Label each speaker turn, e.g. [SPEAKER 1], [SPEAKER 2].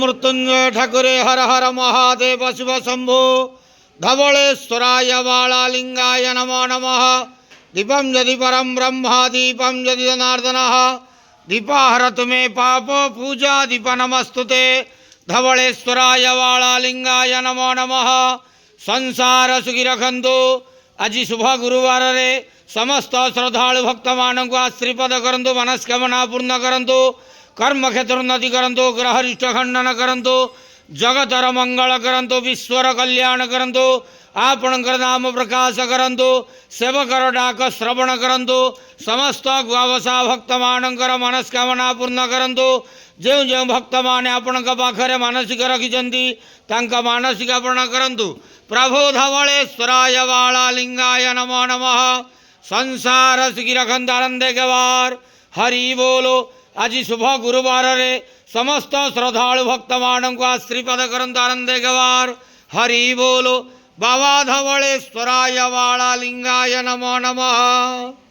[SPEAKER 1] मृत्युंजय ठाकुरे हर हर महादेव शिव शंभो धवलेश्वराय बालालिंगाय नमो नमः। दीपं यदि परम ब्रह्म दीपं यदि जनार्दनः दीपाहरतु मे पाप पूजा दीप नमस्तुते। धवलेश्वराय बालालिंगाय नमो नमः। संसार सुखी रखंतु। आज शुभ गुरुवार रे समस्त श्रद्धालु भक्त मानक आश्रीपद करंतु, मनस्कामना पूर्ण करंतु, कर्म क्षेत्र उन्नति करंतु, ग्रह रिष्ट खंडन करंतु, जगतर मंगल करंतु, विश्वर कल्याण करंतु, आपणकर नाम प्रकाश करंतु, सेवकर डाक श्रवण करंतु, समस्त गुआवसा भक्त मानकर मनस्कामना पूर्ण करंतु। जो जो भक्त माने आपण पाखरे मानसिक रखिछंती तांका मानसिक पूर्ण करंतु। प्रभु धवलेश्वराय बालालिंगाय नमो नमः। संसार सुखी रखंत आनंदे गवार हरि बोलो। आज शुभ गुरुवार रे समस्त श्रद्धालु भक्त मानक आश्रीपद करंतु आनंदे गवार हरि बोलो। बाबा धवलेश्वराय बालालिंगाय नमो नमः।